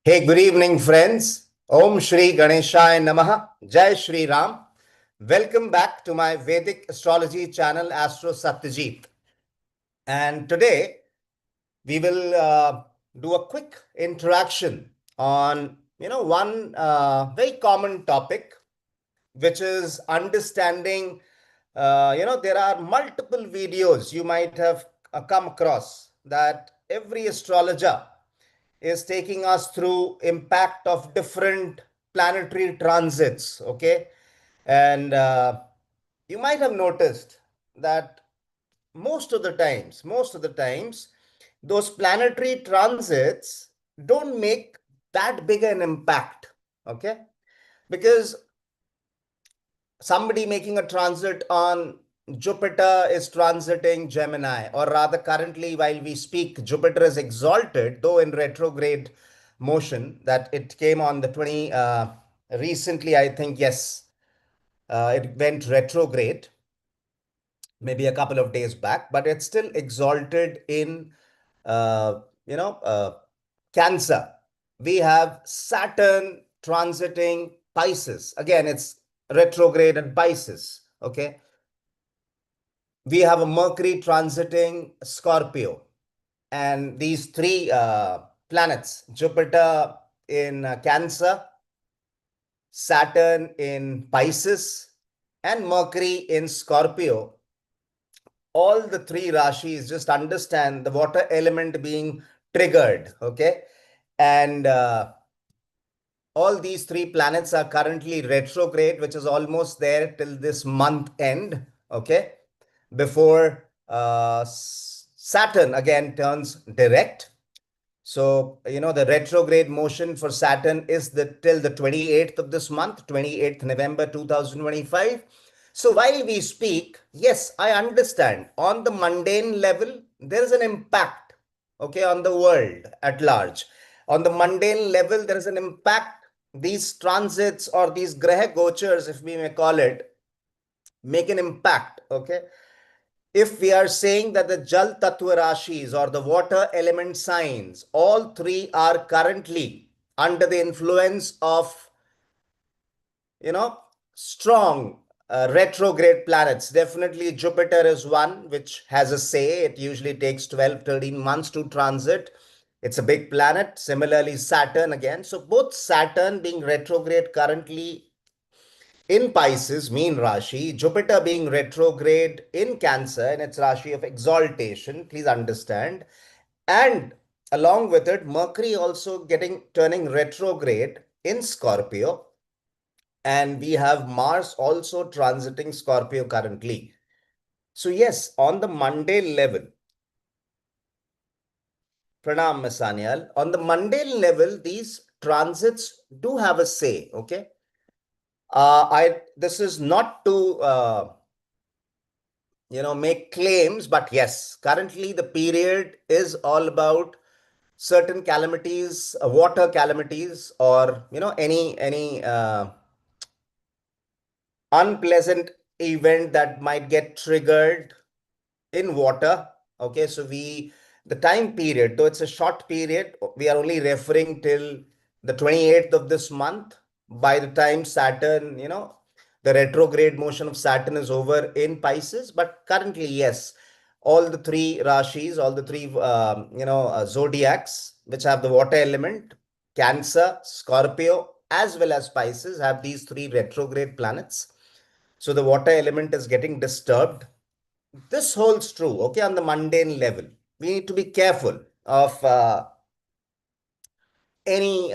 Hey, good evening, friends. Om Shri Ganeshaya Namaha. Jai Shri Ram. Welcome back to my Vedic Astrology channel, Astro Satyajit. And today we will do a quick interaction on, one very common topic, which is understanding. There are multiple videos you might have come across that every astrologer is taking us through impact of different planetary transits. Okay, and you might have noticed that most of the times those planetary transits don't make that big an impact. Okay, because somebody making a transit on Jupiter is transiting Gemini, or rather, currently, while we speak, Jupiter is exalted, though in retrograde motion, that it came on the 20, recently, I think, yes, it went retrograde maybe a couple of days back, but it's still exalted in, uh, you know, uh, Cancer. We have Saturn transiting Pisces. Again, it's retrograde in Pisces. Okay. We have a Mercury transiting Scorpio. And these three planets, Jupiter in Cancer, Saturn in Pisces, and Mercury in Scorpio, all the three rashis just understand the water element being triggered. Okay. And all these three planets are currently retrograde, which is almost there till this month end. Okay. Before Saturn again turns direct. So, the retrograde motion for Saturn is till the 28th of this month, 28th November 2025. So while we speak, yes, I understand on the mundane level, there is an impact, okay, on the world at large. On the mundane level, there is an impact. These transits or these Graha Gochars, if we may call it, make an impact, okay? If we are saying that the Jal Tattva Rashis or the water element signs, all three are currently under the influence of, you know, strong retrograde planets. Definitely Jupiter is one which has a say. It usually takes 12, 13 months to transit. It's a big planet. Similarly, Saturn again. So both Saturn being retrograde currently in Pisces, mean Rashi, Jupiter being retrograde in Cancer in its Rashi of exaltation, please understand. And along with it, Mercury also turning retrograde in Scorpio. And we have Mars also transiting Scorpio currently. So, yes, on the mundane level, Pranam Masanyal, on the mundane level, these transits do have a say. Okay. This is not to make claims, but yes, currently the period is all about certain calamities, water calamities, or any unpleasant event that might get triggered in water. Okay, so the time period, though it's a short period, we are only referring till the 28th of this month. By the time Saturn, the retrograde motion of Saturn is over in Pisces. But currently, yes, all the three rashis, all the three, zodiacs, which have the water element, Cancer, Scorpio, as well as Pisces, have these three retrograde planets. So the water element is getting disturbed. This holds true, okay, on the mundane level. We need to be careful of any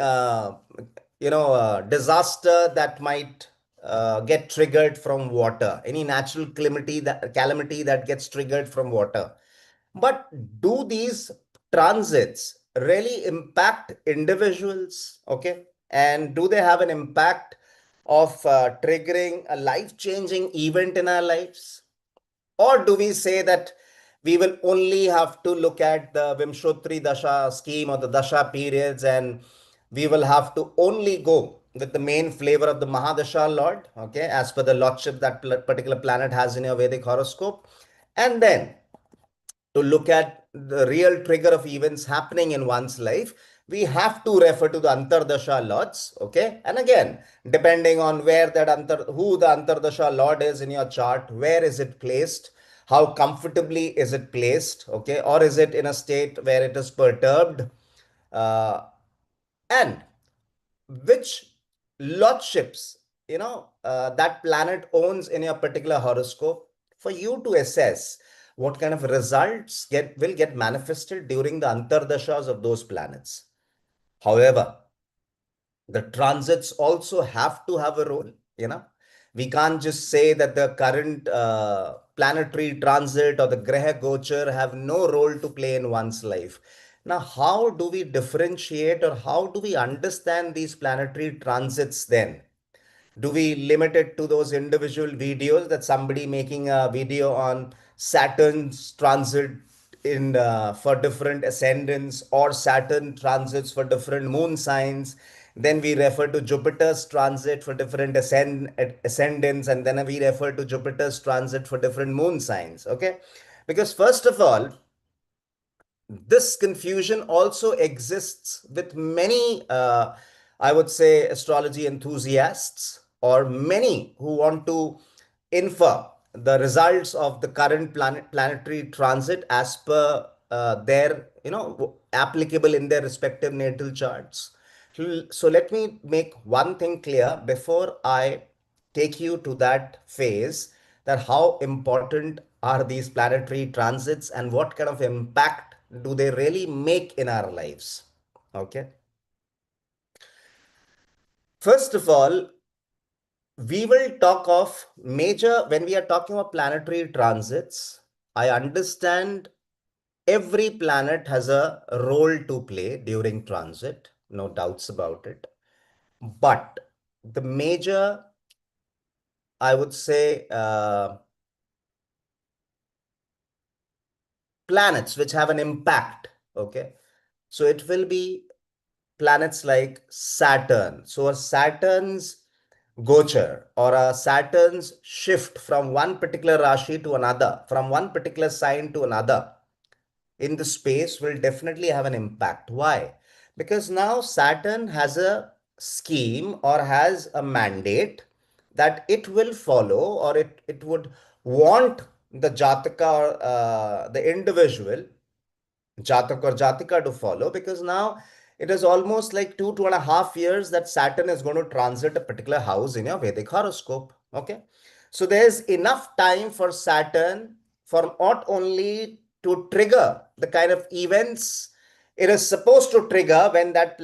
disaster that might get triggered from water, any natural calamity that gets triggered from water. But do these transits really impact individuals? Okay, and do they have an impact of triggering a life-changing event in our lives? Or do we say that we will only have to look at the Vimshotri Dasha scheme or the Dasha periods, and we will have to only go with the main flavor of the Mahadasha Lord, okay, as per the lordship that particular planet has in your Vedic horoscope. And then to look at the real trigger of events happening in one's life, we have to refer to the Antardasha lords. Okay. And again, depending on where that who the Antardasha lord is in your chart, where is it placed? How comfortably is it placed? Okay. Or is it in a state where it is perturbed? And which lordships, that planet owns in your particular horoscope, for you to assess what kind of results will get manifested during the antardashas of those planets. However, the transits also have to have a role. We can't just say that the current planetary transit or the Graha Gochar have no role to play in one's life. Now, how do we differentiate, or how do we understand these planetary transits then? Do we limit it to those individual videos, that somebody making a video on Saturn's transit in for different ascendants, or Saturn transits for different moon signs? Then we refer to Jupiter's transit for different ascendants, and then we refer to Jupiter's transit for different moon signs. Okay, because first of all, this confusion also exists with many, I would say, astrology enthusiasts, or many who want to infer the results of the current planetary transit as per their, applicable in their respective natal charts. So let me make one thing clear before I take you to that phase, that how important are these planetary transits and what kind of impact do they really make in our lives. Okay. First of all, we will talk of major, when we are talking about planetary transits, I understand every planet has a role to play during transit, no doubts about it. But the major, I would say, planets which have an impact, okay, so it will be planets like Saturn. So a Saturn's Gochar, or a Saturn's shift from one particular Rashi to another, from one particular sign to another in the space, will definitely have an impact. Why? Because now Saturn has a scheme, or has a mandate, that it will follow, or it would want the Jataka, or the individual Jatak or Jatika to follow, because now it is almost like 2.5 years that Saturn is going to transit a particular house in your Vedic horoscope. Okay. So there's enough time for Saturn for not only to trigger the kind of events it is supposed to trigger when that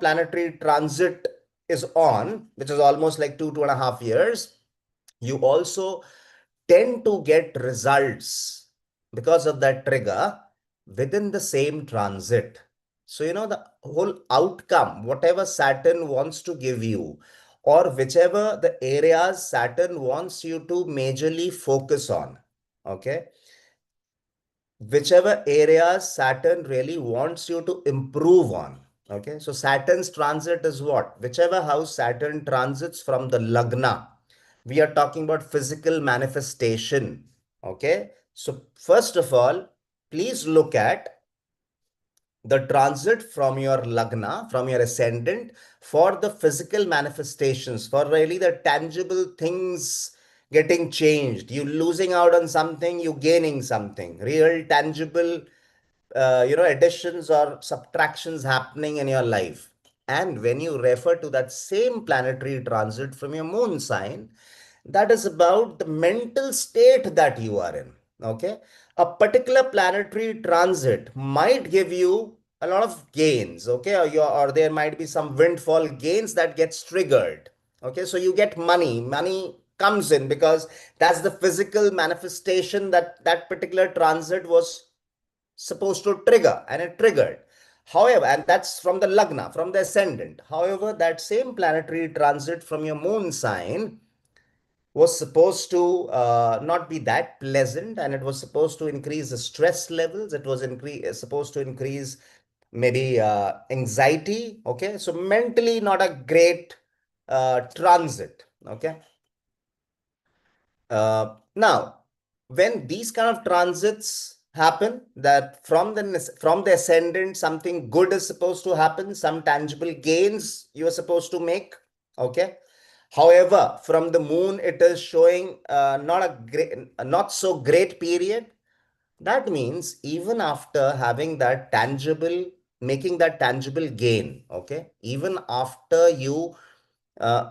planetary transit is on, which is almost like 2.5 years. You also tend to get results because of that trigger within the same transit. So, the whole outcome, whatever Saturn wants to give you, or whichever the areas Saturn wants you to majorly focus on, okay, whichever areas Saturn really wants you to improve on. Okay, so Saturn's transit is what? Whichever house Saturn transits from the Lagna, we are talking about physical manifestation. Okay, so first of all, please look at the transit from your Lagna, from your ascendant, for the physical manifestations, for really the tangible things getting changed. You losing out on something, you gaining something. Real tangible, additions or subtractions happening in your life. And when you refer to that same planetary transit from your moon sign, that is about the mental state that you are in. Okay. A particular planetary transit might give you a lot of gains. Okay. Or there might be some windfall gains that gets triggered. Okay. So you get money. Money comes in because that's the physical manifestation that that particular transit was supposed to trigger, and it triggered. However, and that's from the Lagna, from the ascendant. However, that same planetary transit from your moon sign was supposed to not be that pleasant, and it was supposed to increase the stress levels. It was supposed to increase maybe anxiety. Okay, so mentally not a great transit. Okay. Now, when these kind of transits happen that from the ascendant something good is supposed to happen, some tangible gains you are supposed to make. Okay. However, from the moon it is showing not so great period. That means even after having that tangible, making that tangible gain, okay, even after you uh,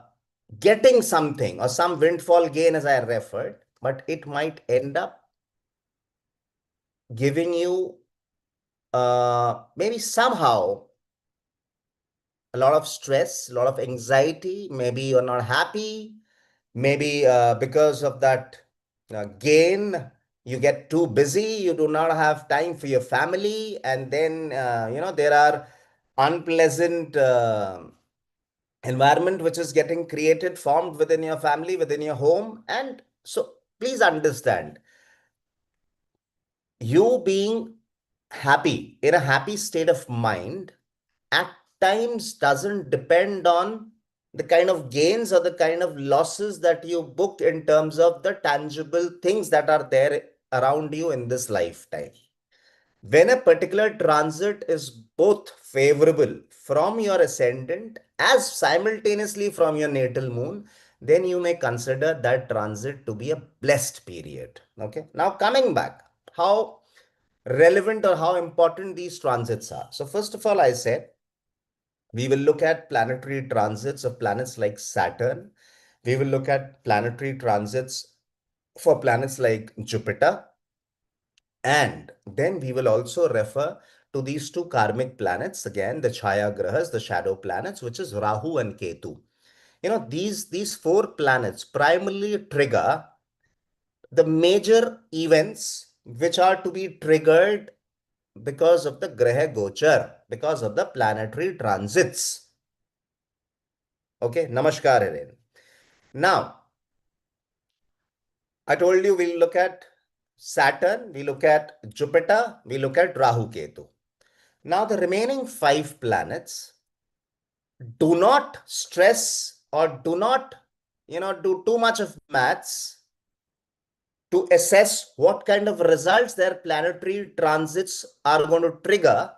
getting something or some windfall gain, as I referred, but it might end up giving you maybe somehow a lot of stress, a lot of anxiety. Maybe you're not happy. Maybe because of that gain, you get too busy. You do not have time for your family. And then, there are unpleasant environment which is getting created, formed within your family, within your home. And so please understand, you being happy, in a happy state of mind, at times doesn't depend on the kind of gains or the kind of losses that you book in terms of the tangible things that are there around you in this lifetime. When a particular transit is both favorable from your ascendant as simultaneously from your natal moon, then you may consider that transit to be a blessed period. Okay. Now coming back, how relevant or how important these transits are. So first of all, I said we will look at planetary transits of planets like Saturn. We will look at planetary transits for planets like Jupiter. And then we will also refer to these two karmic planets, again, the Chaya Grahas, the shadow planets, which is Rahu and Ketu. These four planets primarily trigger the major events which are to be triggered because of the Graha Gochar, because of the planetary transits. Okay, namaskar, Eren. Now, I told you we'll look at Saturn, we look at Jupiter, we look at Rahu Ketu. Now, the remaining five planets, do not stress or do not, do too much of maths to assess what kind of results their planetary transits are going to trigger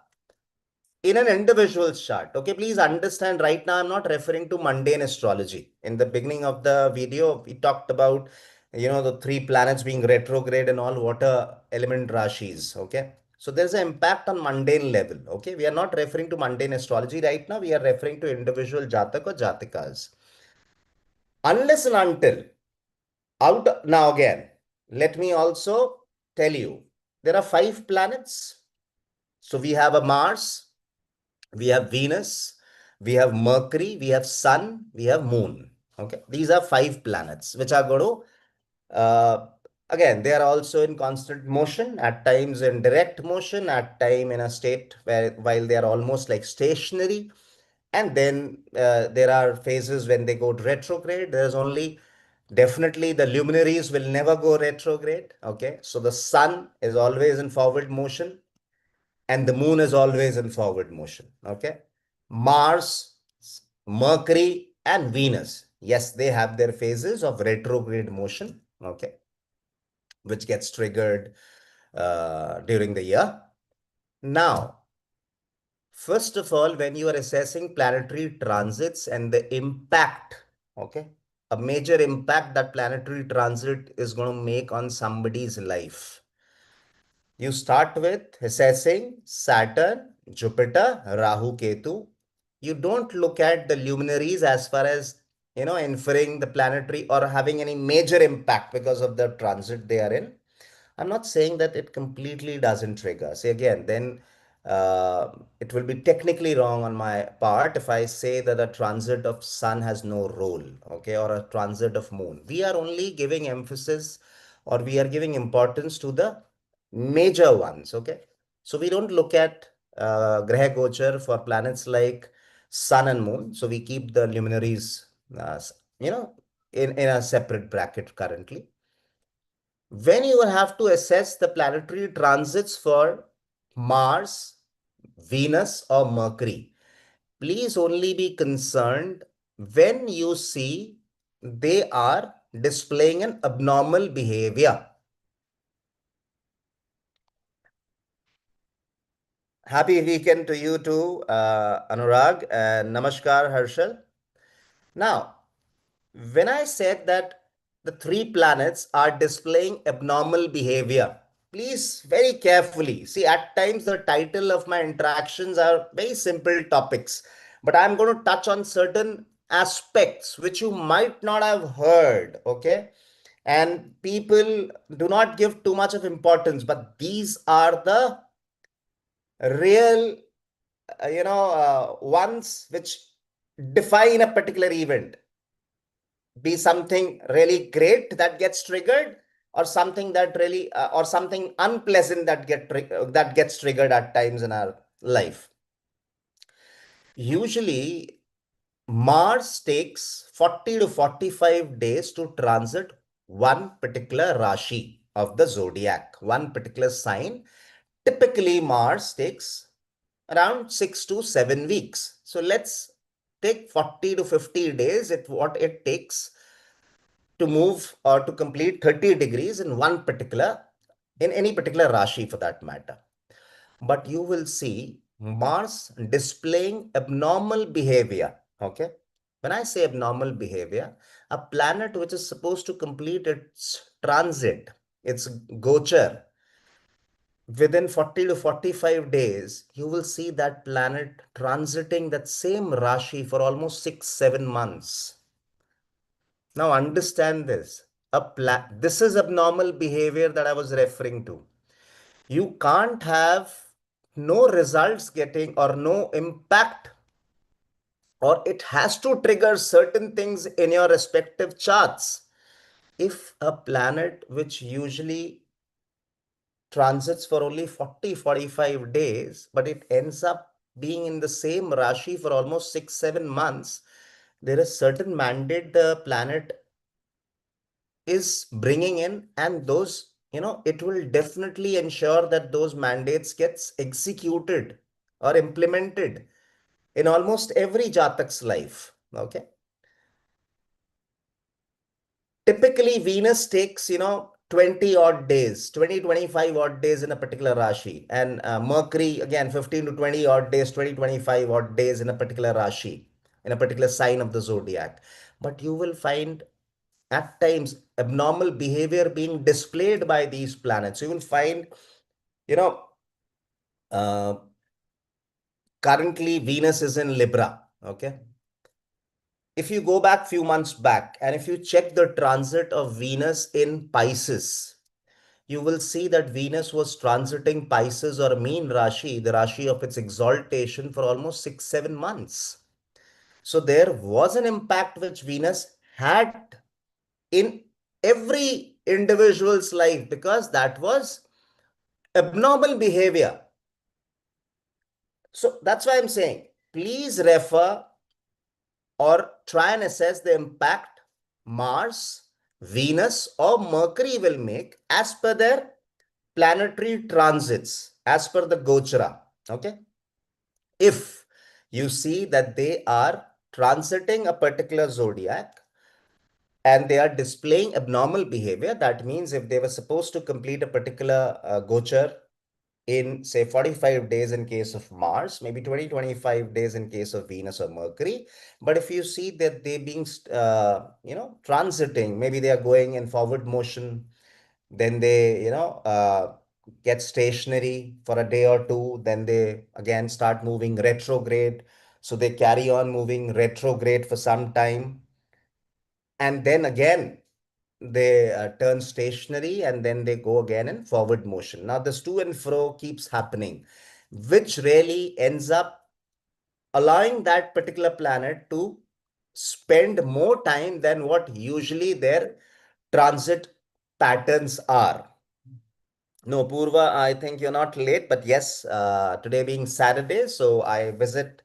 in an individual chart. Okay, please understand, right now I'm not referring to mundane astrology. In the beginning of the video, we talked about, the three planets being retrograde and all water element rashis. Okay, so there's an impact on mundane level. Okay, we are not referring to mundane astrology right now. We are referring to individual jatak or jatikas. Unless and until out now again, let me also tell you, there are five planets. So we have a Mars, we have Venus, we have Mercury, we have Sun, we have Moon. Okay, these are five planets which are going to, again, they are also in constant motion, at times in direct motion, at time in a state where while they are almost like stationary. And then there are phases when they go retrograde. There's only definitely the luminaries will never go retrograde. Okay, so the sun is always in forward motion and the moon is always in forward motion. Okay. Mars, Mercury, and Venus. Yes, they have their phases of retrograde motion. Okay. Which gets triggered during the year. Now, first of all, when you are assessing planetary transits and the impact, okay, a major impact that planetary transit is going to make on somebody's life, you start with assessing Saturn, Jupiter, Rahu, Ketu. You don't look at the luminaries as far as, inferring the planetary or having any major impact because of the transit they are in. I'm not saying that it completely doesn't trigger. See, again, then it will be technically wrong on my part if I say that a transit of sun has no role, okay, or a transit of moon. We are only giving emphasis or we are giving importance to the major ones, okay. So we don't look at Graha Gochar for planets like sun and moon. So we keep the luminaries, you know, in a separate bracket currently. When you have to assess the planetary transits for Mars, Venus, or Mercury, please only be concerned when you see they are displaying an abnormal behavior. Happy weekend to you too, Anurag, and Namaskar, Harshal. Now, when I said that the three planets are displaying abnormal behavior, please very carefully see. At times, the title of my interactions are very simple topics, but I'm going to touch on certain aspects which you might not have heard. Okay, and people do not give too much of importance, but these are the real ones which define a particular event, be something really great that gets triggered, or something that really or something unpleasant that gets triggered at times in our life. Usually Mars takes 40 to 45 days to transit one particular rashi of the zodiac, one particular sign. Typically Mars takes around 6 to 7 weeks. So let's take 40 to 50 days, what it takes to move or to complete 30 degrees in any particular Rashi for that matter. But you will see Mars displaying abnormal behavior. Okay. When I say abnormal behavior, a planet which is supposed to complete its transit, its Gochar, within 40 to 45 days, you will see that planet transiting that same Rashi for almost 6, 7 months. Now understand this. This is abnormal behavior that I was referring to. You can't have no results getting or no impact, or it has to trigger certain things in your respective charts. If a planet which usually transits for only 40, 45 days, but it ends up being in the same Rashi for almost 6, 7 months, there is certain mandate the planet is bringing in, and those, it will definitely ensure that those mandates gets executed or implemented in almost every Jatak's life. Okay. Typically Venus takes 20 odd days, 20 25 odd days in a particular Rashi, and Mercury again 15 to 20 odd days, 20 25 odd days in a particular Rashi, in a particular sign of the zodiac. But you will find at times abnormal behavior being displayed by these planets. You will find, you know uh, currently Venus is in Libra. Okay. If you go back few months back and if you check the transit of Venus in Pisces, you will see that Venus was transiting Pisces or mean Rashi, the Rashi of its exaltation, for almost 6, 7 months. So there was an impact which Venus had in every individual's life, because that was abnormal behavior. So that's why I'm saying, please refer or try and assess the impact Mars, Venus, or Mercury will make as per their planetary transits, as per the Gochara. Okay. If you see that they are transiting a particular zodiac and they are displaying abnormal behavior, that means if they were supposed to complete a particular Gochar in say 45 days in case of Mars, maybe 20, 25 days in case of Venus or Mercury. But if you see that they being, transiting, maybe they are going in forward motion, then they, get stationary for a day or two, then they again start moving retrograde. So they carry on moving retrograde for some time. And then again, they turn stationary and then they go again in forward motion. Now, this to and fro keeps happening, which really ends up allowing that particular planet to spend more time than what usually their transit patterns are. No, Purva, I think you're not late, but yes, today being Saturday, so I visit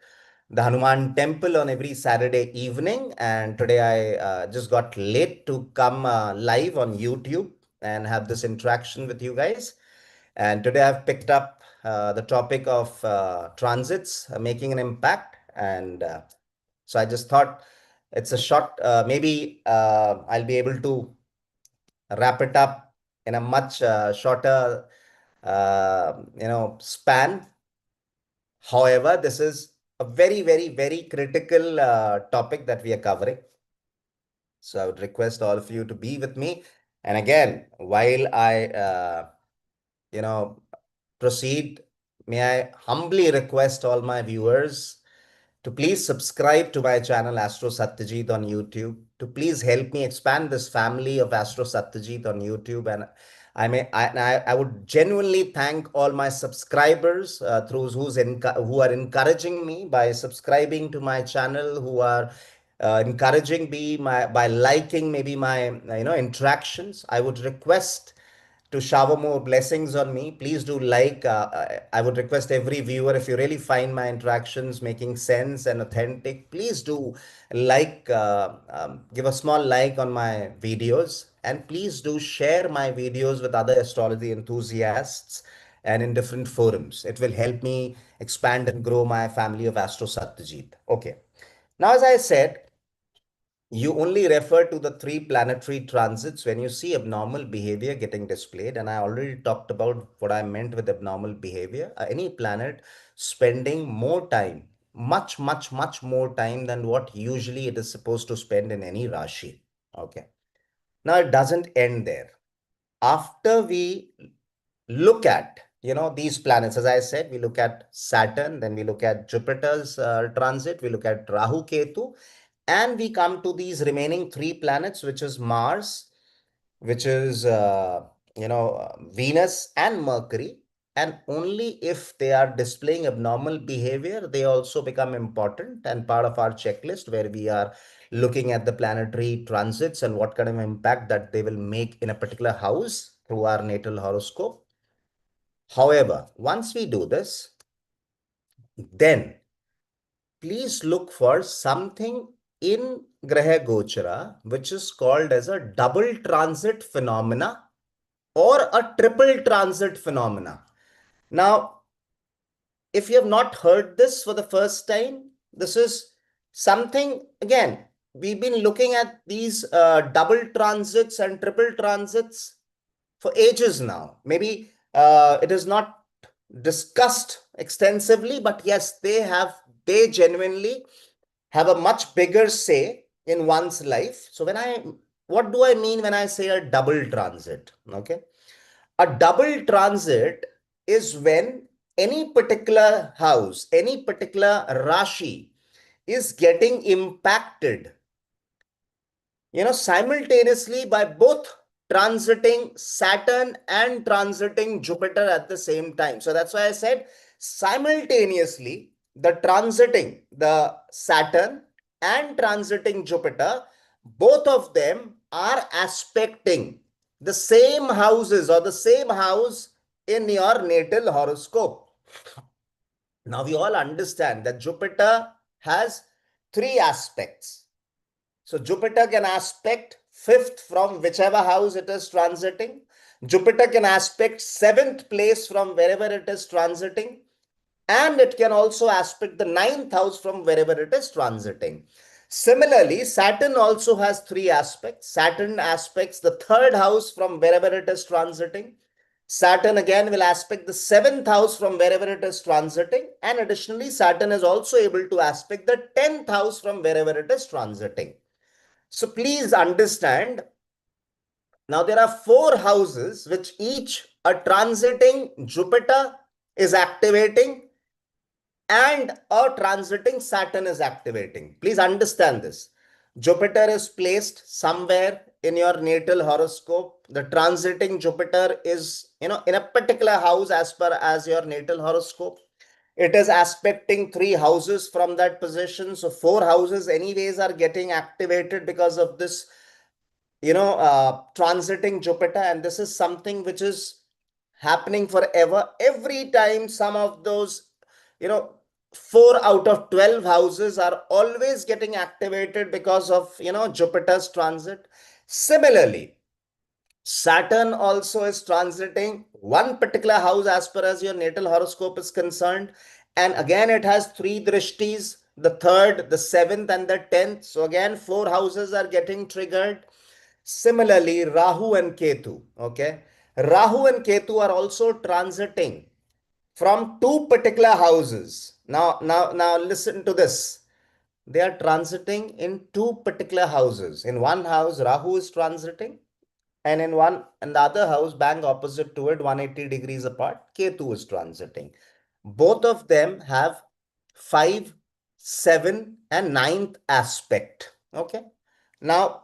the Hanuman temple on every Saturday evening. And today I just got late to come live on YouTube and have this interaction with you guys. And today I've picked up the topic of transits making an impact. And so I just thought it's a short, maybe I'll be able to wrap it up in a much shorter, span. However, this is a very, very, very critical topic that we are covering. So I would request all of you to be with me. And again, while I, you know, proceed, may I humbly request all my viewers to please subscribe to my channel Astro Satyajit on YouTube, to please help me expand this family of Astro Satyajit on YouTube. And I would genuinely thank all my subscribers who are encouraging me by subscribing to my channel, who are encouraging me by liking maybe my interactions. I would request to shower more blessings on me. Please do like. I would request every viewer, if you really find my interactions making sense and authentic, please do like, give a small like on my videos, and please do share my videos with other astrology enthusiasts and in different forums. It will help me expand and grow my family of Astro Satyajit. Okay. Now, as I said, you only refer to the three planetary transits when you see abnormal behavior getting displayed. And I already talked about what I meant with abnormal behavior. Any planet spending more time, much, much, much more time than what usually it is supposed to spend in any Rashi. Okay. Now, it doesn't end there. After we look at these planets, as I said, we look at Saturn, then we look at Jupiter's transit, we look at Rahu Ketu, and we come to these remaining three planets, which is Mars, which is Venus and Mercury. And only if they are displaying abnormal behavior, they also become important and part of our checklist, where we are looking at the planetary transits and what kind of impact that they will make in a particular house through our natal horoscope. However, once we do this, then please look for something in Graha Gochara, which is called as a double transit phenomena or a triple transit phenomena. Now, if you have not heard this for the first time, this is something, again, we've been looking at these double transits and triple transits for ages now. Maybe it is not discussed extensively, but yes, they genuinely have a much bigger say in one's life. So what do I mean when I say a double transit? Okay. A double transit is when any particular house, any particular Rashi is getting impacted simultaneously by both transiting Saturn and transiting Jupiter at the same time. So that's why I said simultaneously, the Saturn and transiting Jupiter, both of them are aspecting the same houses or the same house in your natal horoscope. Now we all understand that Jupiter has three aspects. So Jupiter can aspect fifth from whichever house it is transiting. Jupiter can aspect seventh place from wherever it is transiting. And it can also aspect the ninth house from wherever it is transiting. Similarly, Saturn also has three aspects. Saturn aspects the third house from wherever it is transiting. Saturn again will aspect the seventh house from wherever it is transiting. And additionally, Saturn is also able to aspect the 10th house from wherever it is transiting. So please understand, now there are four houses which each a transiting Jupiter is activating and a transiting Saturn is activating. Please understand this. Jupiter is placed somewhere in your natal horoscope. The transiting Jupiter is, in a particular house as your natal horoscope. It is aspecting three houses from that position. So four houses anyways are getting activated because of this transiting Jupiter. And this is something which is happening forever. Every time some of those, 4 out of 12 houses are always getting activated because of, Jupiter's transit. Similarly, Saturn also is transiting one particular house as far as your natal horoscope is concerned. And again, it has three drishtis, the third, the seventh, and the 10th. So again, four houses are getting triggered. Similarly, Rahu and Ketu, okay? Rahu and Ketu are also transiting from two particular houses. Now listen to this. They are transiting in two particular houses. In one house, Rahu is transiting, and in the other house, bang opposite to it, 180 degrees apart, Ketu is transiting. Both of them have 5, 7, and ninth aspect. Okay. Now,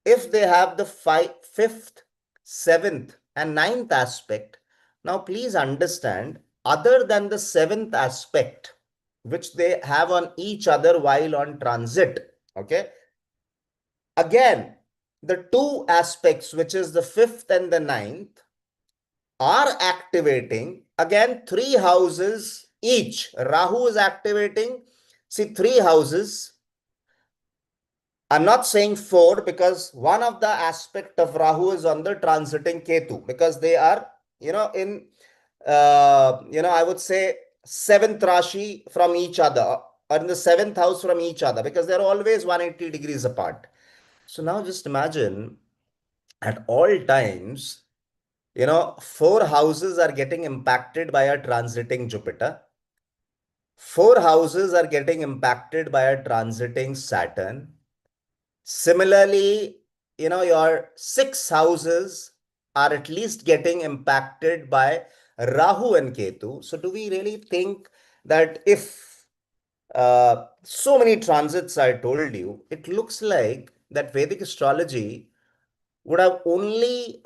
if they have the fifth, seventh, and ninth aspect, now please understand, other than the seventh aspect, which they have on each other while on transit, okay, again, the two aspects, which is the fifth and the ninth, are activating again three houses each. Rahu is activating, see, three houses. I'm not saying four, because one of the aspect of Rahu is on the transiting Ketu, because they are, in, I would say seventh Rashi from each other, or in the seventh house from each other, because they're always 180 degrees apart. So now just imagine, at all times, four houses are getting impacted by a transiting Jupiter. Four houses are getting impacted by a transiting Saturn. Similarly, your six houses are at least getting impacted by Rahu and Ketu. So, do we really think that if so many transits I told you, it looks like that Vedic astrology would have only,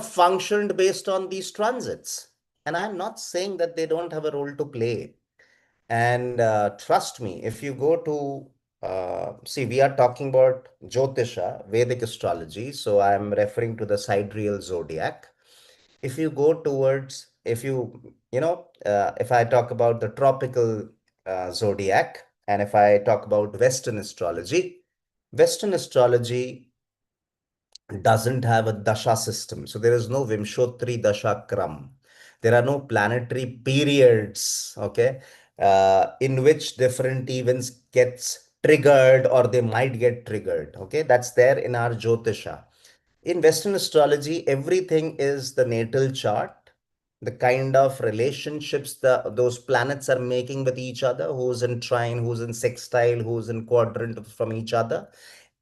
functioned based on these transits? And I'm not saying that they don't have a role to play. And trust me, if you go to, see, we are talking about Jyotisha, Vedic astrology. So I'm referring to the sidereal zodiac. If you go towards, if I talk about the tropical zodiac, and if I talk about Western astrology doesn't have a dasha system. So there is no Vimshotri dasha kram. There are no planetary periods, okay, in which different events gets triggered or they might get triggered. Okay, that's there in our Jyotisha. In Western astrology, everything is the natal chart, the kind of relationships those planets are making with each other, who's in trine, who's in sextile, who's in quadrant from each other,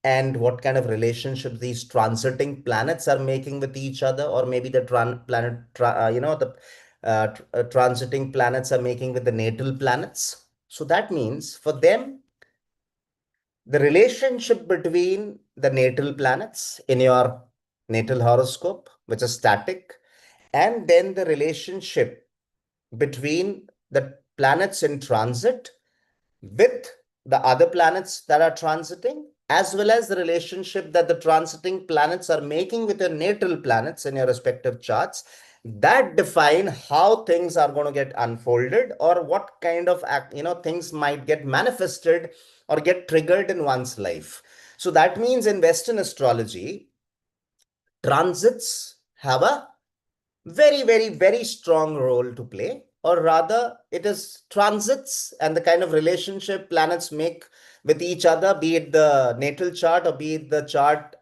and what kind of relationship these transiting planets are making with each other, or maybe the transiting planets are making with the natal planets. So that means for them, the relationship between the natal planets in your natal horoscope, which is static, and then the relationship between the planets in transit with the other planets that are transiting, as well as the relationship that the transiting planets are making with your natal planets in your respective charts, that define how things are going to get unfolded, or what kind of things might get manifested or get triggered in one's life. So that means in Western astrology, transits have a very, very, very strong role to play, or rather, it is transits and the kind of relationship planets make with each other, be it the natal chart or be it the chart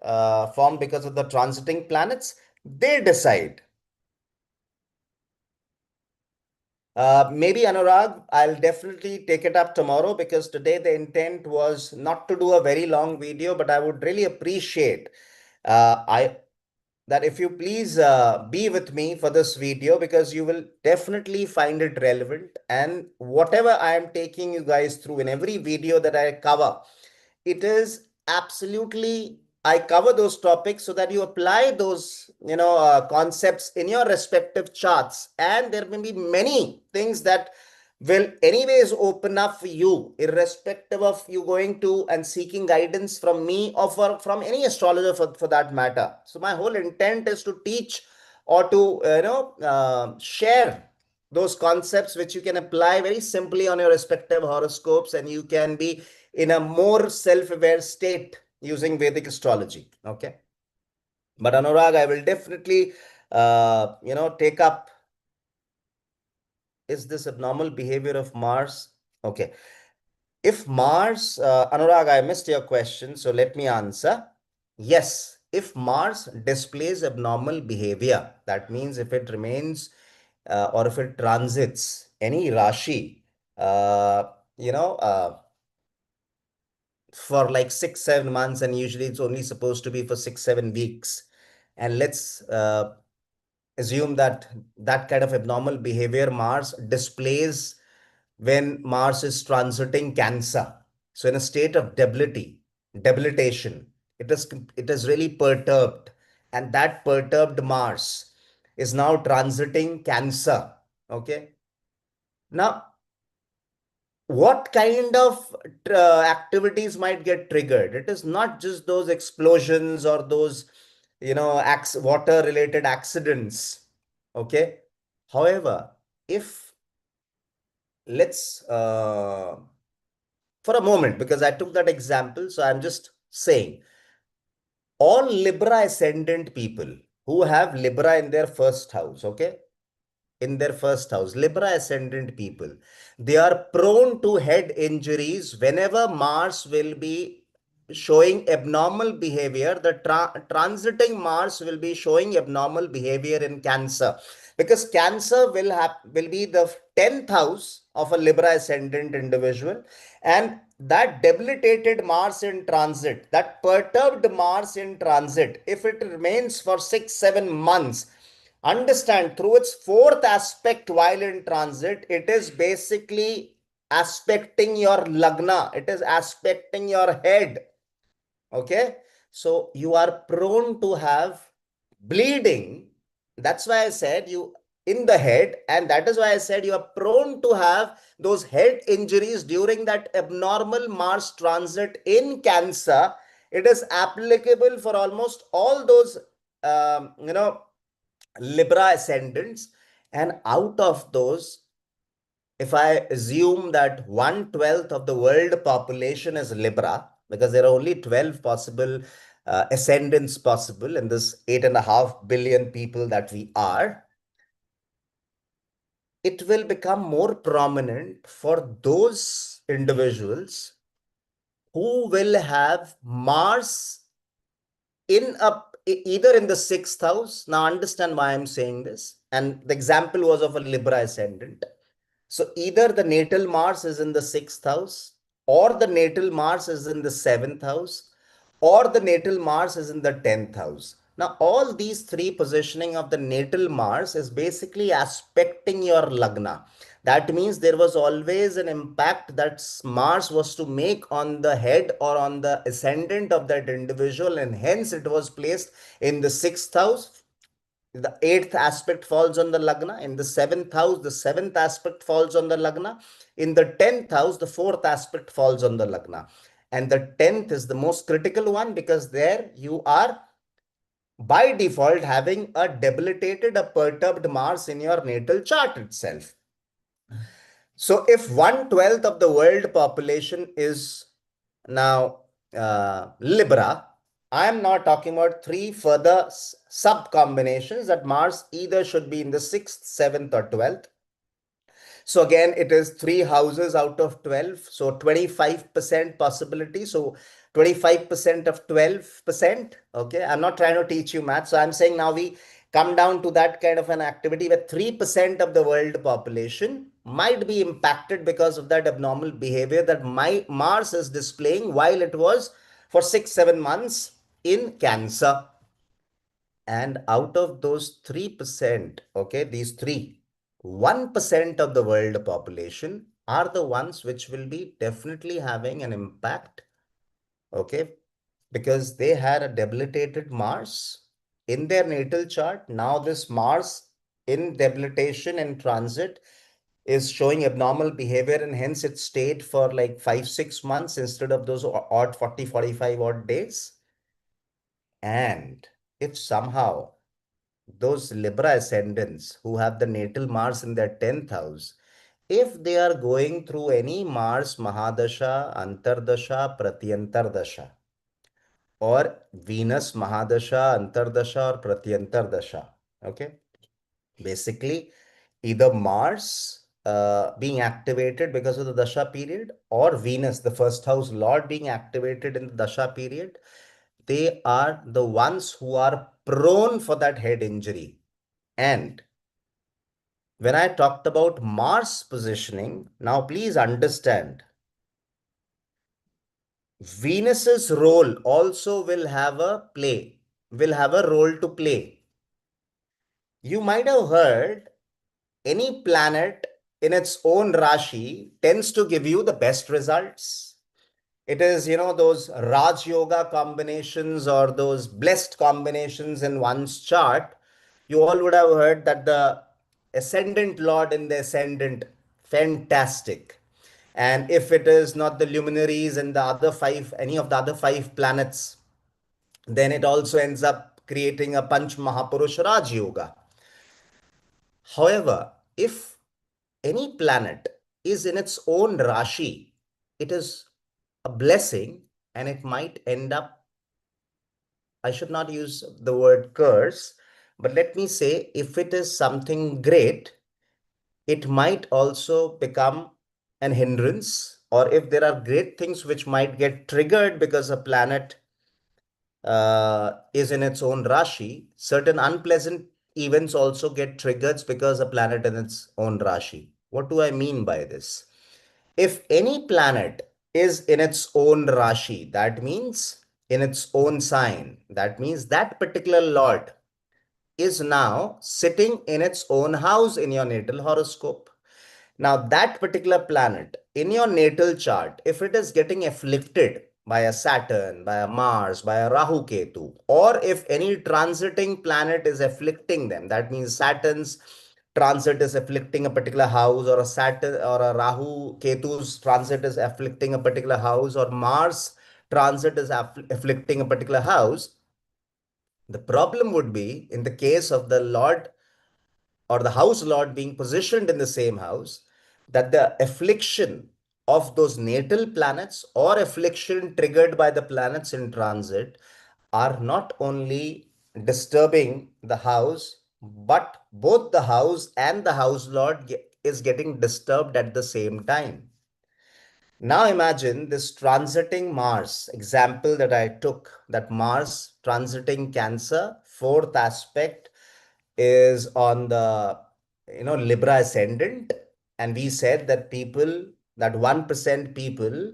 formed because of the transiting planets, they decide. Maybe Anurag, I'll definitely take it up tomorrow, because today the intent was not to do a very long video, but I would really appreciate I that if you please be with me for this video, because you will definitely find it relevant, and whatever I am taking you guys through in every video that I cover, it is absolutely, I cover those topics so that you apply those concepts in your respective charts, and there may be many things that will anyways open up for you, irrespective of you going to and seeking guidance from me, or from any astrologer for that matter. So my whole intent is to teach, or to share those concepts which you can apply very simply on your respective horoscopes, and you can be in a more self-aware state using Vedic astrology. Okay. But Anurag, I will definitely, take up, is this abnormal behavior of Mars? Okay. If Mars, Anurag, I missed your question, so let me answer. Yes, if Mars displays abnormal behavior, that means if it remains or if it transits any Rashi, uh, you know, for like 6, 7 months, and usually it's only supposed to be for 6, 7 weeks. And let's assume that that kind of abnormal behavior Mars displays when Mars is transiting Cancer. So in a state of debilitation, it is really perturbed, and that perturbed Mars is now transiting Cancer. Okay. Now, what kind of activities might get triggered? It is not just those explosions or those, water related accidents. Okay. However, if let's for a moment, because I took that example, so I'm just saying all Libra ascendant people who have Libra in their first house, okay, in their first house, Libra ascendant people, they are prone to head injuries whenever Mars will be showing abnormal behavior. The transiting Mars will be showing abnormal behavior in Cancer, because Cancer will be the 10th house of a Libra ascendant individual, and that debilitated Mars in transit, that perturbed Mars in transit, if it remains for 6, 7 months, understand through its fourth aspect while in transit, it is basically aspecting your lagna, it is aspecting your head. Okay. So you are prone to have bleeding. That's why I said you in the head. And that is why I said you are prone to have those head injuries during that abnormal Mars transit in Cancer. It is applicable for almost all those, Libra ascendants. And out of those, if I assume that 1/12 of the world population is Libra, because there are only 12 possible ascendants possible in this 8.5 billion people that we are, it will become more prominent for those individuals who will have Mars in either in the sixth house. Now understand why I'm saying this. And the example was of a Libra ascendant. So either the natal Mars is in the sixth house, or the natal Mars is in the seventh house, or the natal Mars is in the 10th house. Now, all these three positioning of the natal Mars is basically aspecting your lagna. That means there was always an impact that Mars was to make on the head or on the ascendant of that individual, and hence it was placed in the sixth house. The eighth aspect falls on the lagna. In the seventh house, the seventh aspect falls on the lagna. In the 10th house, the fourth aspect falls on the lagna. And the 10th is the most critical one, because there you are by default having a debilitated, a perturbed Mars in your natal chart itself. So if 1/12 of the world population is now Libra, I am now talking about three further sub combinations that Mars either should be in the sixth, seventh, or 12th. So again, it is three houses out of 12. So 25% possibility. So 25% of 12%. Okay. I'm not trying to teach you math. So I'm saying now we come down to that kind of an activity where 3% of the world population might be impacted because of that abnormal behavior that Mars is displaying while it was for 6, 7 months in Cancer. And out of those 3%, okay, these three, 1% of the world population are the ones which will be definitely having an impact, okay, because they had a debilitated Mars in their natal chart. Now this Mars in debilitation and transit is showing abnormal behavior, and hence it stayed for like 5, 6 months instead of those odd 40, 45 odd days. And if somehow those Libra ascendants who have the natal Mars in their 10th house, if they are going through any Mars Mahadasha, Antardasha, Pratyantardasha, or Venus Mahadasha, Antardasha, or Pratyantardasha, okay, basically either Mars being activated because of the Dasha period, or Venus, the first house Lord, being activated in the Dasha period, they are the ones who are prone for that head injury. And When I talked about Mars positioning, now please understand, Venus's role also will have a role to play. You might have heard any planet in its own Rashi tends to give you the best results. It is, those Raj Yoga combinations or those blessed combinations in one's chart. You all would have heard that the ascendant lord in the ascendant, fantastic. And if it is not the luminaries and the other five, any of the other five planets, then it also ends up creating a Panch Mahapurush Raj Yoga. However, if any planet is in its own Rashi, it is a blessing and it might end up, I should not use the word curse, but let me say, if it is something great, it might also become an hindrance, or if there are great things which might get triggered because a planet is in its own Rashi, certain unpleasant events also get triggered because a planet in its own Rashi. What do I mean by this? If any planet is in its own Rashi, that means in its own sign, that means that particular Lord is now sitting in its own house in your natal horoscope. Now, that particular planet in your natal chart, if it is getting afflicted by a Saturn, by a Mars, by a Rahu Ketu, or if any transiting planet is afflicting them, that means Saturn's transit is afflicting a particular house, or a Saturn or a Rahu Ketu's transit is afflicting a particular house, or Mars transit is afflicting a particular house, the problem would be in the case of the Lord or the house lord being positioned in the same house, that the affliction of those natal planets or affliction triggered by the planets in transit are not only disturbing the house, but both the house and the house lord is getting disturbed at the same time. Now imagine this transiting Mars example that I took, that Mars transiting Cancer, fourth aspect is on the Libra ascendant, and we said that people, that 1% people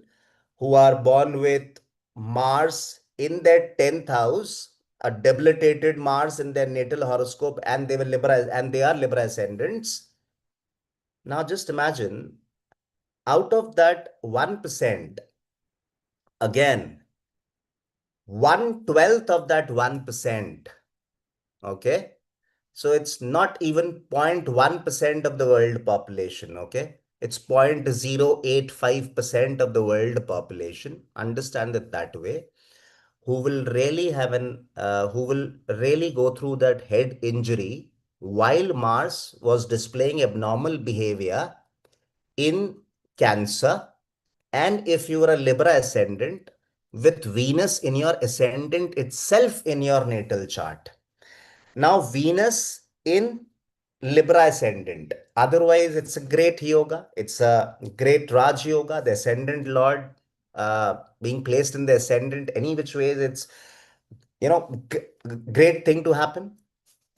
who are born with Mars in their 10th house, a debilitated Mars in their natal horoscope, and they are Libra ascendants. Now just imagine, out of that 1%, again, 1/12 of that 1%, okay? So it's not even 0.1% of the world population, okay? It's 0.085% of the world population. Understand it that way. Who will really go through that head injury while Mars was displaying abnormal behavior in Cancer. And if you are a Libra ascendant with Venus in your ascendant itself in your natal chart. Now, Venus in Libra ascendant. Otherwise, it's a great yoga. It's a great Raj yoga. The ascendant Lord being placed in the ascendant, any which ways, it's great thing to happen.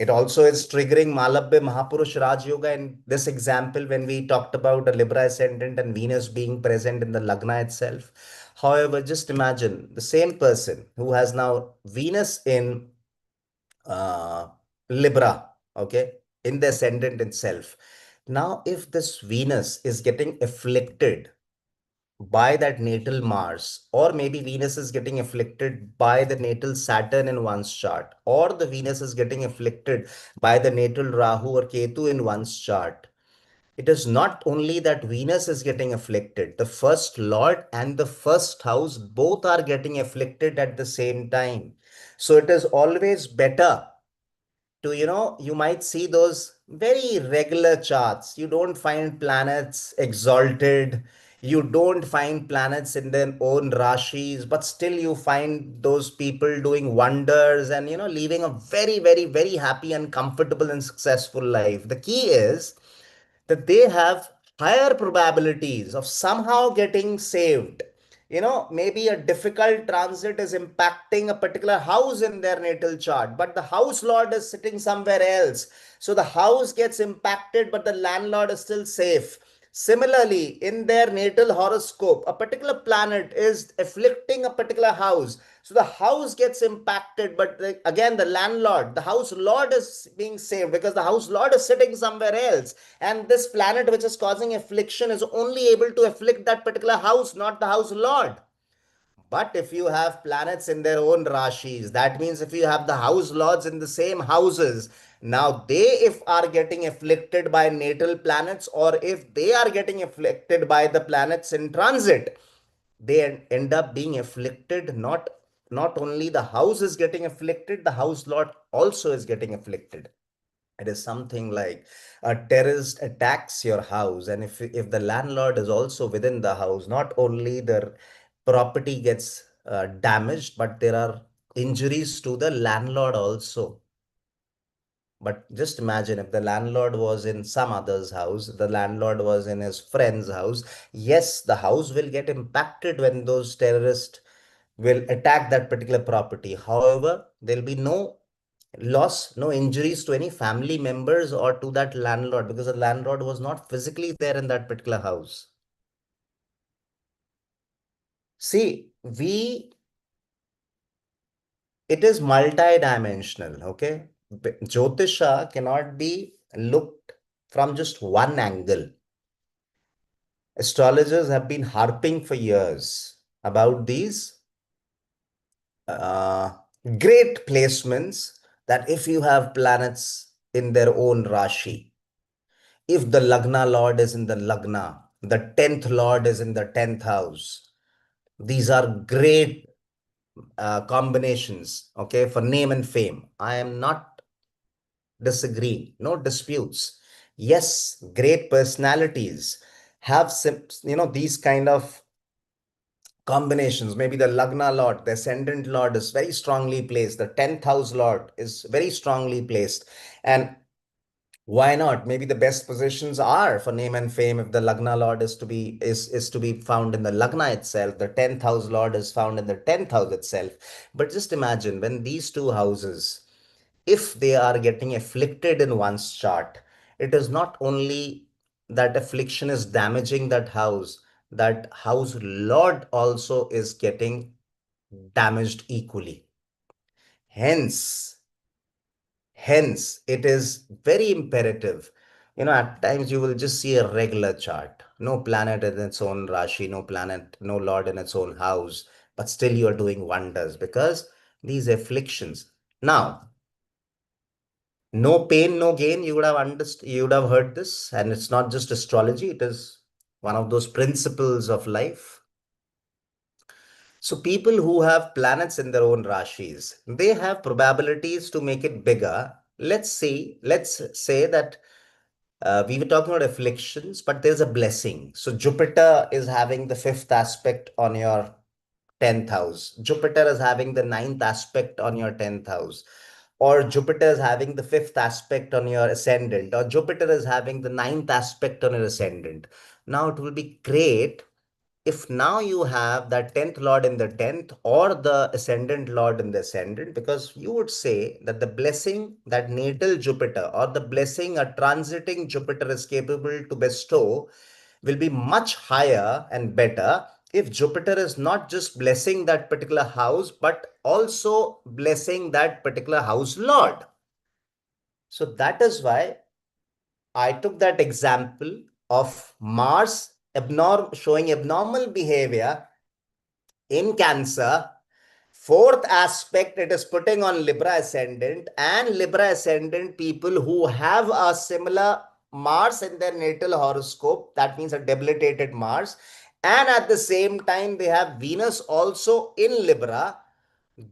It also is triggering Malabya Mahapurush Raj Yoga in this example when we talked about a Libra ascendant and Venus being present in the Lagna itself. However, just imagine the same person who has now Venus in uh, Libra, okay, in the ascendant itself. Now, if this Venus is getting afflicted by that natal Mars, or maybe Venus is getting afflicted by the natal Saturn in one's chart, or the Venus is getting afflicted by the natal Rahu or Ketu in one's chart. It is not only that Venus is getting afflicted, the first lord and the first house both are getting afflicted at the same time. So it is always better to, you might see those very regular charts. You don't find planets exalted. You don't find planets in their own rashis, but still you find those people doing wonders and, living a very, very, very happy and comfortable and successful life. The key is that they have higher probabilities of somehow getting saved, maybe a difficult transit is impacting a particular house in their natal chart, but the house lord is sitting somewhere else. So the house gets impacted, but the landlord is still safe. Similarly, in their natal horoscope, a particular planet is afflicting a particular house. So the house gets impacted, but again, the landlord, the house lord is being saved because the house lord is sitting somewhere else. And this planet, which is causing affliction, is only able to afflict that particular house, not the house lord. But if you have planets in their own rashis, that means if you have the house lords in the same houses, now they, if are getting afflicted by natal planets, or if they are getting afflicted by the planets in transit, they end up being afflicted. Not only the house is getting afflicted, the house lord also is getting afflicted. It is something like a terrorist attacks your house, and if the landlord is also within the house, not only the property gets damaged, but there are injuries to the landlord also. But just imagine if the landlord was in some other's house, the landlord was in his friend's house. Yes, the house will get impacted when those terrorists will attack that particular property. However, there'll be no loss, no injuries to any family members or to that landlord, because the landlord was not physically there in that particular house. See, it is multi-dimensional, okay? Jyotisha cannot be looked from just one angle. Astrologers have been harping for years about these uh, great placements, that if you have planets in their own Rashi, if the Lagna Lord is in the Lagna, the 10th Lord is in the 10th house. These are great combinations, okay, for name and fame. I am not disagreeing, no disputes. Yes, great personalities have these kind of combinations. Maybe the Lagna Lord, the Ascendant Lord is very strongly placed. The 10th house Lord is very strongly placed. And why not? Maybe the best positions are for name and fame if the Lagna Lord is to be found in the Lagna itself. The 10th house Lord is found in the 10th house itself. But just imagine when these two houses, if they are getting afflicted in one's chart, it is not only that affliction is damaging that house Lord also is getting damaged equally. Hence, Hence, it is very imperative. At times you will just see a regular chart, no planet in its own Rashi, no planet, no Lord in its own house, but still you are doing wonders because these afflictions. Now, no pain, no gain. You would have understood, you would have heard this, and it's not just astrology, it is one of those principles of life. So people who have planets in their own rashis, they have probabilities to make it bigger. Let's say that we were talking about afflictions, but there's a blessing. So Jupiter is having the fifth aspect on your 10th house. Jupiter is having the ninth aspect on your 10th house. Or Jupiter is having the fifth aspect on your ascendant. Or Jupiter is having the ninth aspect on your ascendant. Now it will be great if now you have that 10th lord in the 10th or the ascendant lord in the ascendant, because you would say that the blessing that natal Jupiter or the blessing a transiting Jupiter is capable to bestow will be much higher and better if Jupiter is not just blessing that particular house, but also blessing that particular house lord. So that is why I took that example of Mars showing abnormal behavior in Cancer. Fourth aspect, it is putting on Libra ascendant, and Libra ascendant people who have a similar Mars in their natal horoscope, that means a debilitated Mars, and at the same time they have Venus also in Libra.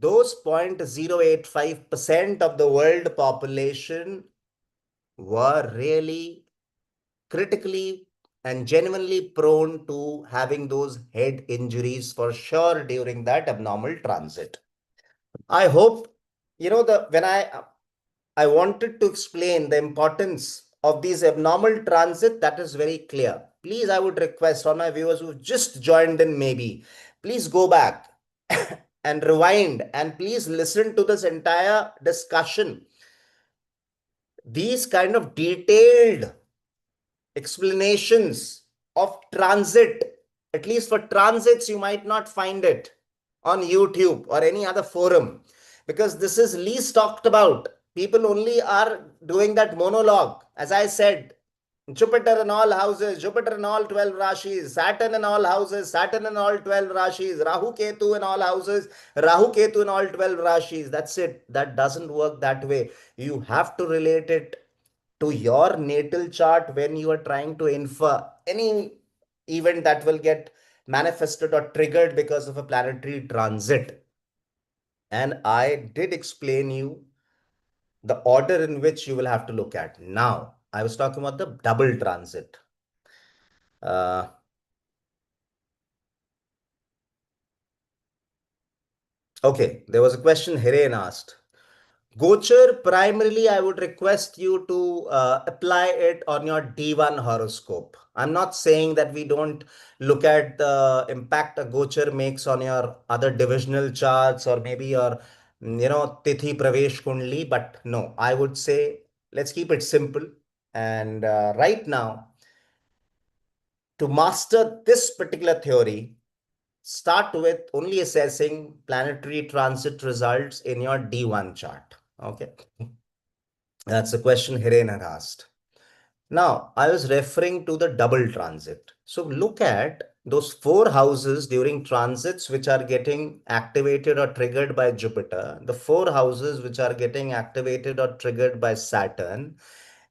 Those 0.085% of the world population were really critically and genuinely prone to having those head injuries for sure during that abnormal transit. I hope, the when I wanted to explain the importance of these abnormal transit, that is very clear. please, I would request all my viewers who've just joined in, maybe, please go back and rewind and please listen to this entire discussion. These kind of detailed explanations of transit, at least for transits, you might not find it on YouTube or any other forum, because this is least talked about. People only are doing that monologue. As I said, Jupiter in all houses, Jupiter in all 12 Rashis, Saturn in all houses, Saturn in all 12 Rashis, Rahu Ketu in all houses, Rahu Ketu in all 12 Rashis. That's it. That doesn't work that way. You have to relate it to your natal chart when you are trying to infer any event that will get manifested or triggered because of a planetary transit. And I did explain you the order in which you will have to look at. Now, I was talking about the double transit. Uh, okay, there was a question Hiren asked. Gochar, primarily, I would request you to apply it on your D1 horoscope. I'm not saying that we don't look at the impact a Gochar makes on your other divisional charts or maybe your, Tithi Pravesh Kundli, but no, I would say let's keep it simple. And right now, to master this particular theory, start with only assessing planetary transit results in your D1 chart. Okay. That's the question Hiren had asked. Now, I was referring to the double transit. So look at those four houses during transits which are getting activated or triggered by Jupiter, the four houses which are getting activated or triggered by Saturn,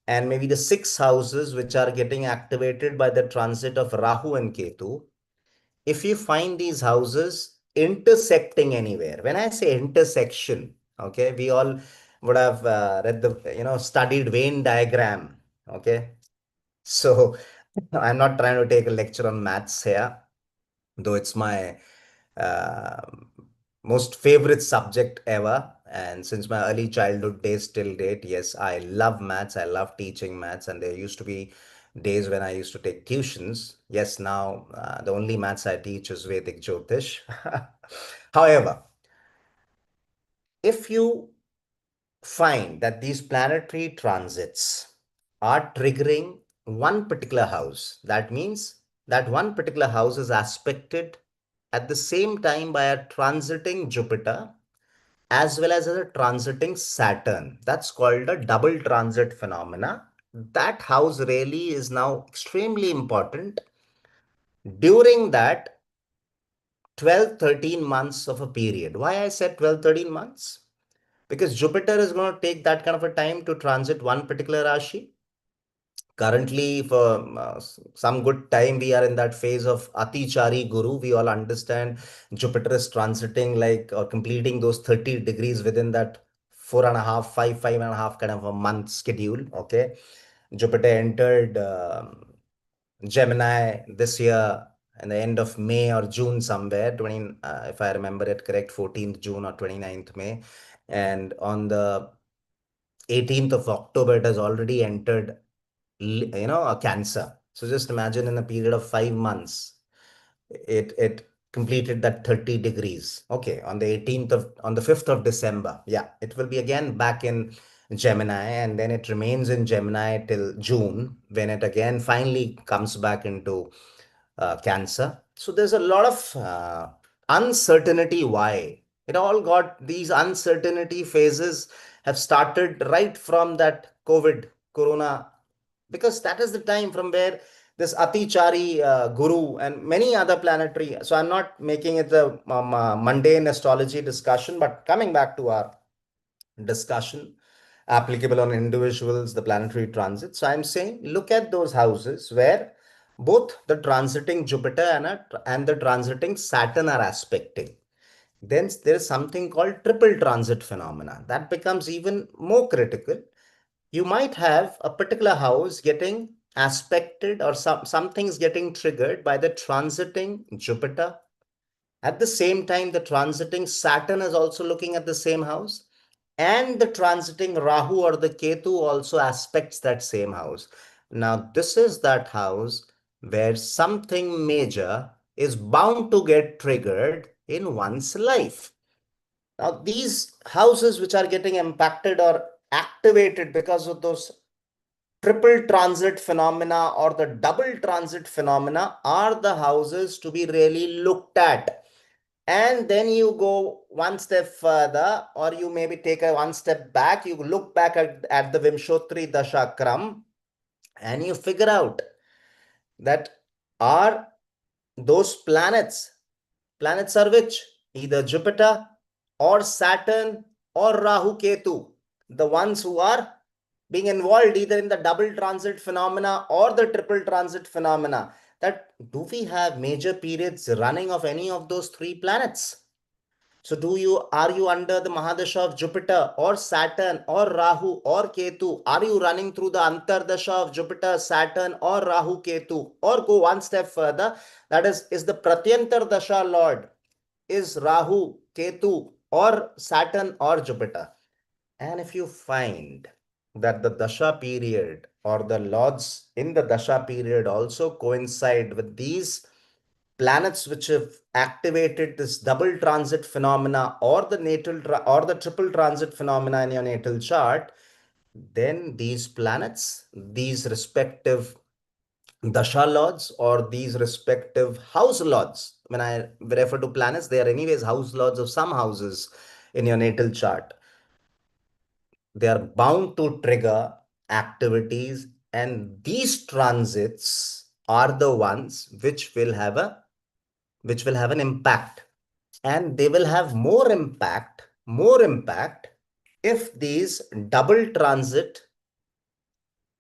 and maybe the six houses which are getting activated by the transit of Rahu and Ketu. If you find these houses intersecting anywhere, when I say intersection, okay, we all would have read studied Venn diagram, okay. So I'm not trying to take a lecture on maths here, though it's my uh, most favorite subject ever. And since my early childhood days till date, yes, I love maths. I love teaching maths. And there used to be days when I used to take tuitions. Yes, now the only maths I teach is Vedic Jyotish. However, if you find that these planetary transits are triggering one particular house, that means that one particular house is aspected at the same time by a transiting Jupiter as well as a transiting Saturn. That's called a double transit phenomena. That house really is now extremely important during that 12, 13 months of a period. Why I said 12, 13 months? Because Jupiter is going to take that kind of a time to transit one particular Rashi. Currently, for some good time, we are in that phase of Atichari Guru. We all understand Jupiter is transiting like or completing those 30 degrees within that 4.5, 5.5 kind of a month schedule. Okay. Jupiter entered Gemini this year in the end of May or June somewhere, 20, if I remember it correct, 14th June or 29th May. And on the 18th of October, it has already entered a cancer. So just imagine in a period of 5 months, it completed that 30 degrees. Okay, on the 5th of December, yeah, it will be again back in Gemini, and then it remains in Gemini till June, when it again finally comes back into Cancer. So there's a lot of uncertainty. Why? It all got these uncertainty phases have started right from that COVID, Corona, because that is the time from where this Atichari Guru and many other planetary. So I'm not making it a mundane astrology discussion, but coming back to our discussion applicable on individuals, the planetary transit. So I'm saying look at those houses where both the transiting Jupiter and the transiting Saturn are aspecting. Then there is something called triple transit phenomena that becomes even more critical. You might have a particular house getting aspected or some things getting triggered by the transiting Jupiter. At the same time, the transiting Saturn is also looking at the same house, and the transiting Rahu or the Ketu also aspects that same house. Now, this is that house where something major is bound to get triggered in one's life. Now, these houses which are getting impacted or activated because of those triple transit phenomena or the double transit phenomena are the houses to be really looked at. And then you go one step further, or you maybe take a one step back, you look back at the Vimshotri Dashakram, and you figure out that are those planets are which? Either Jupiter or Saturn or Rahu Ketu, the ones who are being involved either in the double transit phenomena or the triple transit phenomena. That do we have major periods running of any of those three planets? So are you under the Mahadasha of Jupiter or Saturn or Rahu or Ketu? Are you running through the Antardasha of Jupiter, Saturn or Rahu Ketu? Or go one step further, that is the Pratyantar Dasha Lord, is Rahu, Ketu or Saturn or Jupiter? And if you find that the Dasha period or the lords in the Dasha period also coincide with these planets which have activated this double transit phenomena or the or the triple transit phenomena in your natal chart, then these planets, these respective dasha lords or these respective house lords, when I refer to planets, they are anyways house lords of some houses in your natal chart. They are bound to trigger activities, and these transits are the ones which will have an impact, and they will have more impact if these double transit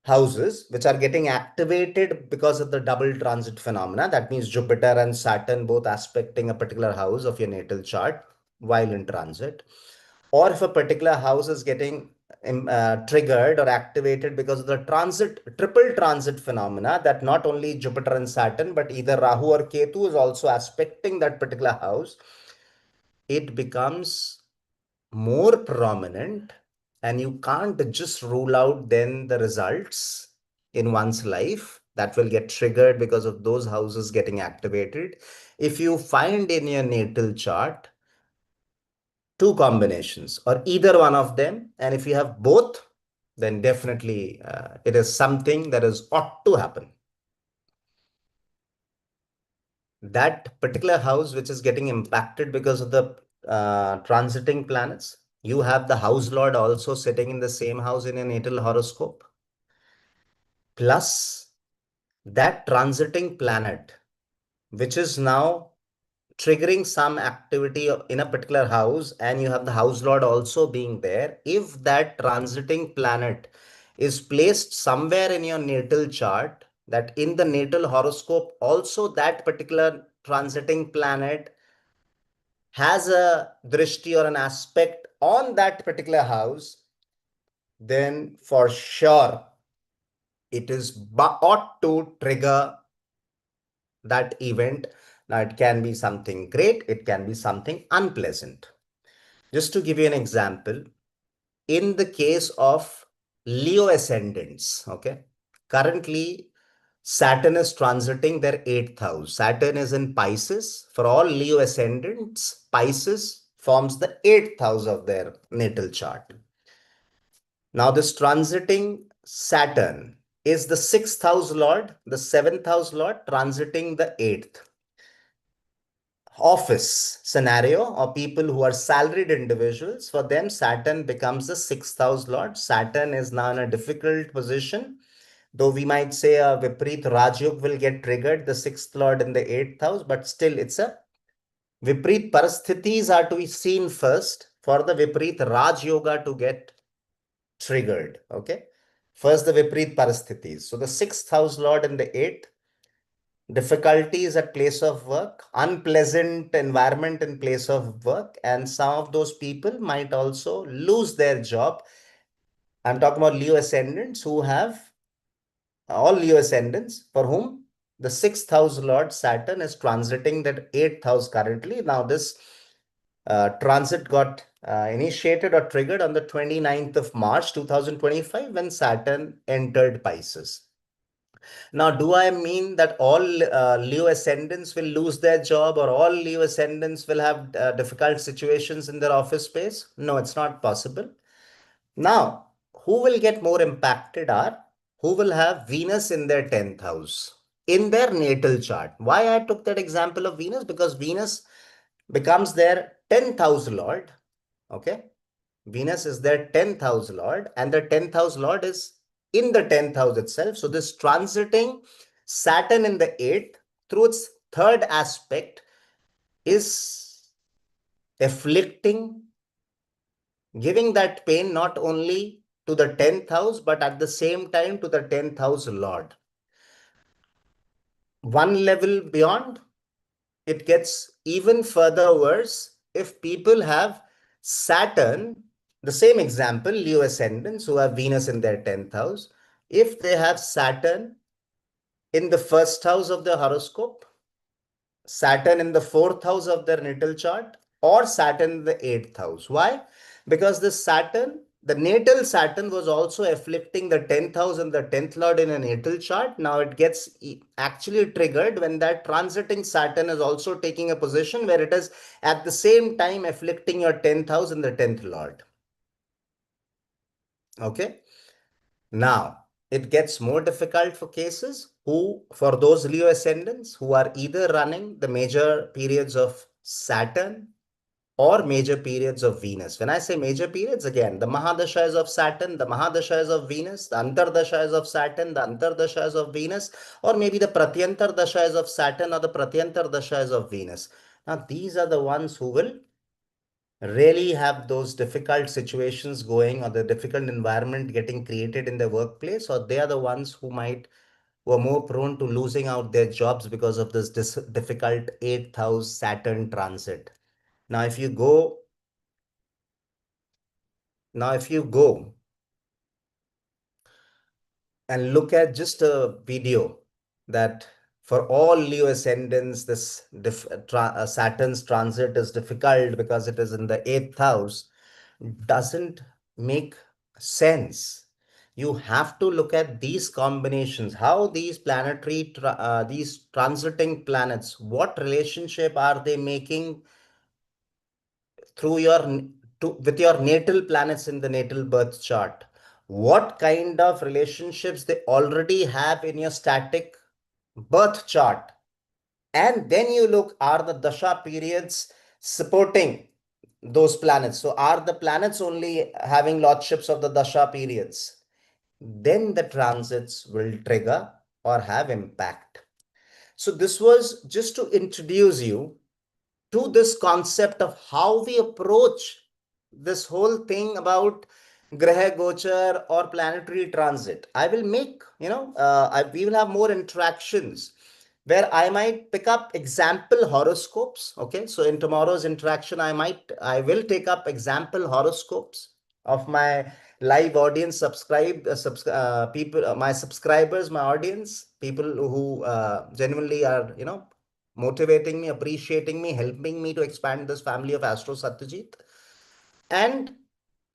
houses which are getting activated because of the double transit phenomena, that means Jupiter and Saturn both aspecting a particular house of your natal chart while in transit, or if a particular house is getting triggered or activated because of the triple transit phenomena, that not only Jupiter and Saturn but either Rahu or Ketu is also aspecting that particular house, it becomes more prominent, and you can't just rule out then the results in one's life that will get triggered because of those houses getting activated. If you find in your natal chart two combinations or either one of them, and if you have both, then definitely it is something that is ought to happen. That particular house which is getting impacted because of the transiting planets, you have the house lord also sitting in the same house in a natal horoscope, plus that transiting planet which is now triggering some activity in a particular house, and you have the house lord also being there. If that transiting planet is placed somewhere in your natal chart, that in the natal horoscope also that particular transiting planet has a drishti or an aspect on that particular house, then for sure it is ought to trigger that event. Now, it can be something great, it can be something unpleasant. Just to give you an example, in the case of Leo ascendants, okay, currently Saturn is transiting their eighth house. Saturn is in Pisces. For all Leo ascendants, Pisces forms the eighth house of their natal chart. Now, this transiting Saturn is the sixth house lord, the seventh house lord transiting the eighth. Office scenario, or people who are salaried individuals, for them Saturn becomes the sixth house lord. Saturn is now in a difficult position. Though we might say a Vipreet Rajyog will get triggered, the sixth lord in the eighth house, but still it's a Vipreet Parasthitis are to be seen first for the Vipreet Raj Yoga to get triggered. Okay. First, the Vipreet Parasthitis. So the sixth house lord in the eighth, difficulties at place of work, unpleasant environment in place of work, and some of those people might also lose their job. I'm talking about Leo ascendants who have all Leo ascendants for whom the sixth house lord Saturn is transiting that eighth house currently. Now, this transit got initiated or triggered on the 29th of March 2025 when Saturn entered Pisces. Now, do I mean that all Leo ascendants will lose their job, or all Leo ascendants will have difficult situations in their office space? No, it's not possible. Now, who will get more impacted are who will have Venus in their 10th house, in their natal chart. Why I took that example of Venus? Because Venus becomes their 10th house lord. Okay. Venus is their 10th house lord, and the 10th house lord is in the 10th house itself. So this transiting Saturn in the 8th through its third aspect is afflicting, giving that pain not only to the 10th house, but at the same time to the 10th house lord. One level beyond, it gets even further worse if people have Saturn, the same example, Leo ascendants who have Venus in their 10th house. If they have Saturn in the first house of the horoscope, Saturn in the fourth house of their natal chart, or Saturn in the eighth house. Why? Because this Saturn, the natal Saturn, was also afflicting the 10th house and the 10th lord in a natal chart. Now it gets actually triggered when that transiting Saturn is also taking a position where it is at the same time afflicting your 10th house and the 10th lord. Okay. Now, it gets more difficult for cases for those Leo ascendants who are either running the major periods of Saturn or major periods of Venus. When I say major periods, again, the Mahadasha is of Saturn, the Mahadasha is of Venus, the Antardasha is of Saturn, the Antardasha is of Venus, or maybe the Pratyantar Dasha is of Saturn or the Pratyantar Dasha is of Venus. Now, these are the ones who will really have those difficult situations going, or the difficult environment getting created in the workplace, or they are the ones who are more prone to losing out their jobs because of this difficult 8th house Saturn transit. Now, if you go and look at just a video that for all Leo ascendants, this Saturn's transit is difficult because it is in the 8th house, doesn't make sense. You have to look at these combinations, how these these transiting planets, what relationship are they making through with your natal planets in the natal birth chart, what kind of relationships they already have in your static birth chart, and then you look, are the dasha periods supporting those planets? So are the planets only having lordships of the dasha periods? Then the transits will trigger or have impact. So this was just to introduce you to this concept of how we approach this whole thing about Graha Gochar or planetary transit. I will make, we will have more interactions where I might pick up example horoscopes. Okay. So in tomorrow's interaction, I will take up example horoscopes of my live audience, people, my subscribers, my audience, people who genuinely are, motivating me, appreciating me, helping me to expand this family of Astro Satyajit. And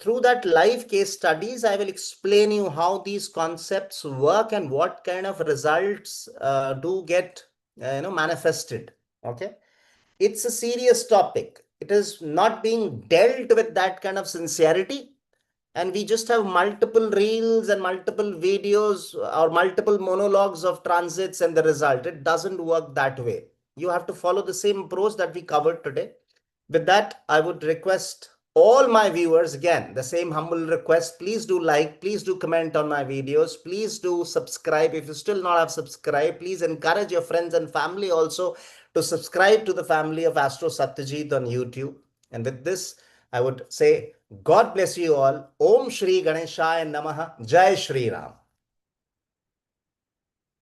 through that live case studies, I will explain you how these concepts work and what kind of results do get manifested. Okay. It's a serious topic. It is not being dealt with that kind of sincerity, and we just have multiple reels and multiple videos or multiple monologues of transits and the result. It doesn't work that way. You have to follow the same approach that we covered today. With that, I would request all my viewers, again, the same humble request, please do like, please do comment on my videos, please do subscribe. If you still not have subscribed, please encourage your friends and family also to subscribe to the family of Astro Satyajit on YouTube. And with this, I would say, God bless you all. Om Shri Ganeshaya Namaha. Jai Shri Ram.